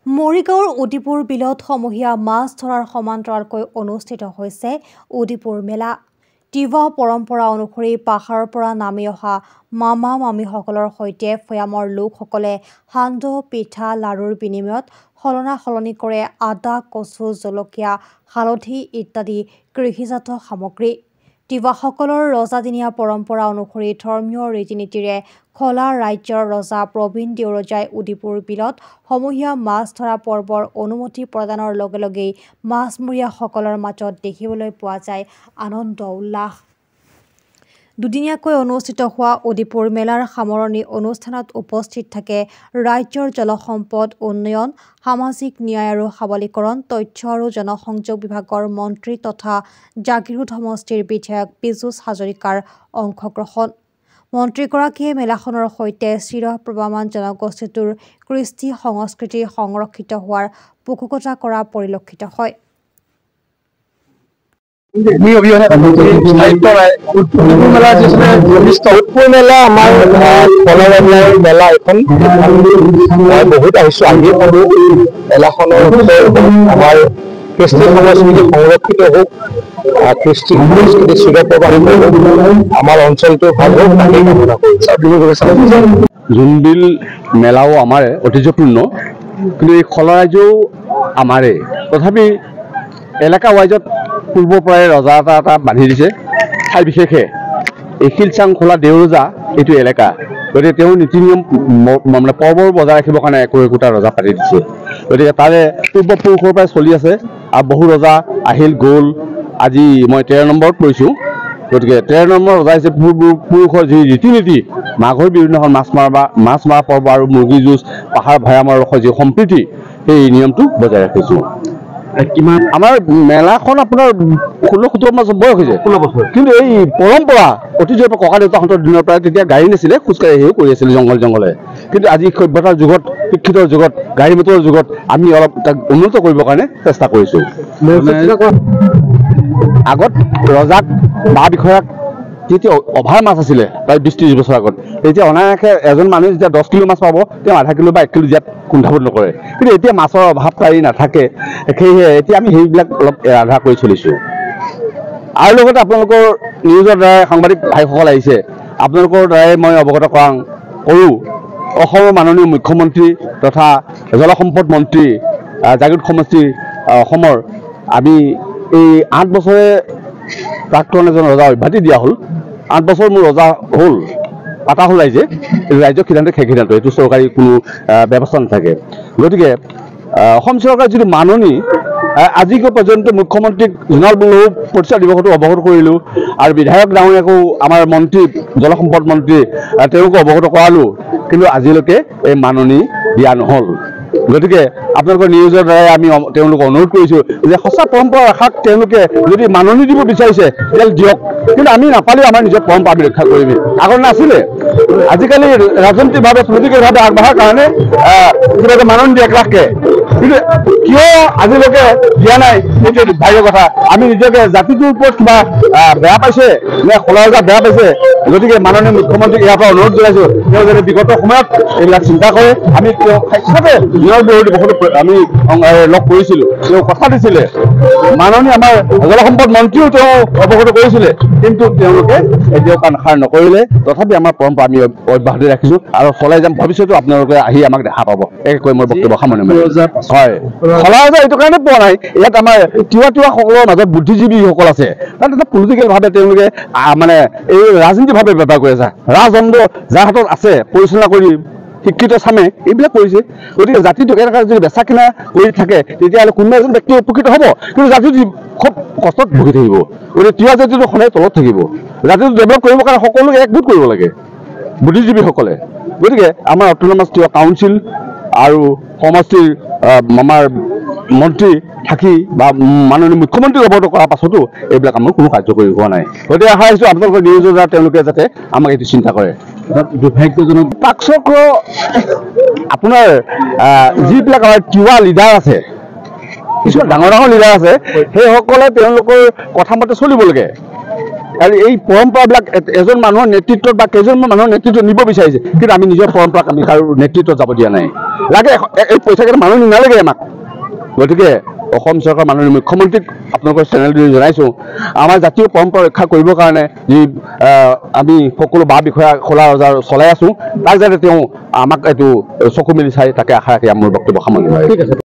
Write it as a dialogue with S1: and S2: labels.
S1: মৰিগাঁৱৰ উদিপুৰ বিলত সমূহীয়া মাছ ধৰাৰ সমান্তৰালকৈ অনুষ্ঠিত হৈছে উদিপুৰ মেলা। তিৱা পৰম্পৰা অনুসৰি পাহাৰৰ পৰা নামি অহা মামা মামীসকলৰ সৈতে ভৈয়ামৰ লোকসকলে সান্দহ, পিঠা, লাড়ুৰ বিনিময়ত সলনি কৰে আদা, কচু, জলকীয়া, হালধি ইত্যাদি কৃষিজাত সামগ্ৰী। তিৱাসকলৰ ৰজাদিনীয়া পৰম্পৰা অনুসৰি ধৰ্মীয় ৰীতি-নীতিৰে খলা ৰাজ্যৰ ৰজা প্ৰবীণ দেউৰজাই উদিপুৰ বিলত সমূহীয়া মাছ ধৰা পৰ্বৰ অনুমতি প্ৰদানৰ লগে লগেই মাছমৰীয়াসকলৰ মাজত দেখিবলৈ পোৱা যায় আনন্দ উল্লাস। দুদিনীয়াকৈ অনুষ্ঠিত হোৱা উদিপুৰ মেলাৰ সামৰণি অনুষ্ঠানত উপস্থিত থাকে ৰাজ্যৰ জলসম্পদ উন্নয়ন, সামাজিক ন্যায় আৰু সবলীকৰণ, তথ্য আৰু জনসংযোগ বিভাগৰ মন্ত্ৰী তথা জাগিৰোড সমষ্টিৰ বিধায়ক পীযুষ হাজৰিকাৰ অংশগ্ৰহণ। মন্ত্ৰীগৰাকীয়ে মেলাখনৰ সৈতে চিৰপ্ৰবাহমান জনগোষ্ঠীটোৰ কৃষ্টি সংস্কৃতি সংৰক্ষিত হোৱাৰ পোষকতা কৰা পৰিলক্ষিত হয়।
S2: উৎপুৰ মেলা আমাৰ মেলা এখন বহুত আহিছো আহি কৰো মেলাখনৰ আমাৰ কৃষ্টি সংস্কৃতি সংৰক্ষিত হোক, কৃষ্টি সংস্কৃতি চিৰপ্ৰবাহিত হোক, আমাৰ অঞ্চলটো ভাল হোক তাকেই কামনা কৰিছো।
S3: জোনবিল মেলাও আমাৰে ঐতিহ্যপূৰ্ণ, কিন্তু এই খলা ৰাজ্যও আমাৰে। তথাপি এলেকা ৱাইজত পূৰ্বৰ পৰাই ৰজা এটা বান্ধি দিছে। ঠাই বিশেষে এই শিলচাং খোলা দেউৰজা এইটো এলেকা, গতিকে তেওঁ নীতি নিয়ম মানে পৰ্বৰ বজাই ৰাখিবৰ কাৰণে একোটা ৰজা পাতি দিছে। গতিকে তাৰে পূৰ্বপুৰুষৰ পৰাই চলি আছে আৰু বহু ৰজা আহিল গ'ল। আজি মই 13 নম্বৰত পৰিছোঁ। গতিকে 13 নম্বৰ ৰজা হৈছে পূৰ্বপুৰুষৰ যি ৰীতি নীতি, মাঘৰ বিহুৰ দিনাখন মাছ মৰা পৰ্ব আৰু মুৰ্গী যুঁজ, পাহাৰ ভৈয়ামৰ ৰসৰ যি সম্প্ৰীতি, সেই নিয়মটো বজাই ৰাখিছোঁ। কিমান আমাৰ মেলাখন আপোনাৰ 16-17 বছৰ বয়স হৈছে, 16 বছৰ। কিন্তু এই পৰম্পৰা ঐতিহ্যৰ পৰা ককা দেউতাহঁতৰ দিনৰ পৰাই, তেতিয়া গাড়ী নাছিলে, খোজকাঢ়ি আহিও কৰি আছিল জংঘলে। কিন্তু আজি সভ্যতাৰ যুগত, শিক্ষিতৰ যুগত, গাড়ী মটৰৰ যুগত আমি অলপ তাক উন্নত কৰিবৰ কাৰণে চেষ্টা কৰিছোঁ। আগত ৰজাক বা বিষয়াক যেতিয়া অভাৰ মাছ আছিলে প্ৰায় 20-30 বছৰ আগত, তেতিয়া অনায়াসে এজন মানুহে যেতিয়া 10 কিলো মাছ পাব, তেওঁ আধা কিলো বা 1 কিলো দিয়াত কুণ্ঠাবোধ নকৰে। কিন্তু এতিয়া মাছৰ অভাৱ প্ৰায় নাথাকে, সেয়েহে এতিয়া আমি সেইবিলাক অলপ এৰাধা কৰি চলিছোঁ। আৰু লগতে আপোনালোকৰ নিউজৰ দ্বাৰাই সাংবাদিক ভাইসকল আহিছে, আপোনালোকৰ দ্বাৰাই মই অৱগত কৰোঁ অসমৰ মাননীয় মুখ্যমন্ত্ৰী তথা জলসম্পদ মন্ত্ৰী জাগিৰোড সমষ্টি অসমৰ আমি এই 8 বছৰে প্ৰাক্তন এজন ৰজা অব্যাহতি দিয়া হ'ল। 8 বছৰ মোৰ ৰজা হ'ল, পাতা হ'ল ৰাইজে, ৰাজ্যৰ সিদ্ধান্ত সেই সিদ্ধান্ত, এইটো চৰকাৰী কোনো ব্যৱস্থা নাথাকে। গতিকে অসম চৰকাৰৰ যিটো মাননি, আজি পৰ্যন্ত মুখ্যমন্ত্ৰীক জোনাল বলুক প্ৰতিষ্ঠা দিৱসতো অৱগত কৰিলোঁ আৰু বিধায়ক ডাঙৰীয়াকো আমাৰ মন্ত্ৰী জলসম্পদ মন্ত্ৰী তেওঁকো অৱগত কৰালোঁ, কিন্তু আজিলৈকে এই মাননি দিয়া নহ'ল। গতিকে আপোনালোকৰ নিউজৰ দ্বাৰাই আমি তেওঁলোকক অনুৰোধ কৰিছোঁ যে সঁচা পৰম্পৰা ৰখাক তেওঁলোকে যদি মাননি দিব বিচাৰিছে তেতিয়াহ'লে দিয়ক, কিন্তু আমি নাপালেও আমাৰ নিজৰ পৰম্পৰা আমি ৰক্ষা কৰিম। আগত নাছিলে, আজিকালি ৰাজনৈতিকভাৱে পলিটিকেলভাৱে আগবঢ়াৰ কাৰণে কিবা এটা মাননি দিয়ে 1 লাখকে, কিন্তু কিয় আজিলৈকে দিয়া নাই সেইটো ভাগ্যৰ কথা। আমি নিজকে জাতিটোৰ ওপৰত কিবা বেয়া পাইছে নে খোলা ৰজা বেয়া পাইছে? গতিকে মাননীয় মুখ্যমন্ত্ৰীক ইয়াৰ পৰা অনুৰোধ জনাইছোঁ, তেওঁ যদি বিগত সময়ত এইবিলাক চিন্তা কৰে। আমি তেওঁ সাক্ষাতে জোনাল বৰুৱা দিৱসতো আমি লগ কৰিছিলোঁ, তেওঁ কথা দিছিলে, মাননীয় আমাৰ জলসম্পদ মন্ত্ৰীও তেওঁ অৱগত কৰিছিলে, কিন্তু তেওঁলোকে এতিয়াও কাণসাৰ নকৰিলে। তথাপি আমাৰ পৰম্পৰা আমি অব্যাহতি ৰাখিছোঁ আৰু চলাই যাম, ভৱিষ্যতো আপোনালোকে আহি আমাক দেখা পাব। একে কৈ মই বক্তব্য সামৰণি মাৰিছোঁ। হয়, খলা ৰজা এইটো কাৰণে পোৱা নাই, ইয়াত আমাৰ তিৱাসকলৰ মাজত বুদ্ধিজীৱীসকল আছে, তাত এটা পলিটিকেলভাৱে তেওঁলোকে মানে এই ৰাজনীতিভাৱে ব্যৱহাৰ কৰি আছে। ৰাজদণ্ড যাৰ হাতত আছে পৰিচালনা কৰি শিক্ষিত চামে এইবিলাক কৰিছে। গতিকে জাতিটোক এনেকৈ যদি বেচা কিনা কৰি থাকে তেতিয়াহ'লে কোনোবা এজন ব্যক্তি উপকৃত হ'ব, কিন্তু জাতিটো খুব কষ্টত ভুগি থাকিব। গতিকে তিৱা জাতিটো সদায় তলত থাকিব। জাতিটো ডেভেলপ কৰিবৰ কাৰণে সকলোকে একগোট কৰিব লাগে বুদ্ধিজীৱীসকলে। গতিকে আমাৰ অট'নমাছ তিৱা কাউন্সিল আৰু সমষ্টিৰ আমাৰ মন্ত্ৰী থাকি বা মাননীয় মুখ্যমন্ত্ৰীক অৱগত কৰাৰ পাছতো এইবিলাক আমাৰ কোনো কাৰ্যকৰী হোৱা নাই। গতিকে আশা ৰাখিছোঁ আপোনালোকৰ নিউজৰ দ্বাৰা তেওঁলোকে যাতে আমাক এইটো চিন্তা কৰে। দুৰ্ভাগ্যজনক পাকচক্ৰ আপোনাৰ যিবিলাক আমাৰ তিৱা লিডাৰ আছে, কিছুমান ডাঙৰ লিডাৰ আছে, সেইসকলে তেওঁলোকৰ কথা মতে চলিব লাগে। আৰু এই পৰম্পৰাবিলাক এজন মানুহৰ নেতৃত্বত বা কেইজনমান মানুহৰ নেতৃত্বত নিব বিচাৰিছে, কিন্তু আমি নিজৰ পৰম্পৰাক আমি কাৰো নেতৃত্বত যাব দিয়া নাই। লাগে এই পইচাকেইটা মানুহ নালাগে আমাক। গতিকে অসম চৰকাৰ মাননীয় মুখ্যমন্ত্ৰীক আপোনালোকৰ চেনেলযোগে জনাইছোঁ, আমাৰ জাতীয় পৰম্পৰা ৰক্ষা কৰিবৰ কাৰণে যি আমি সকলো বাহ বিষয়া খোলা বজাৰ চলাই আছোঁ, তাক যাতে তেওঁ আমাক এইটো চকু মেলি চাই, তাকে আশা ৰাখি মোৰ বক্তব্য সামৰণি মাৰিছোঁ।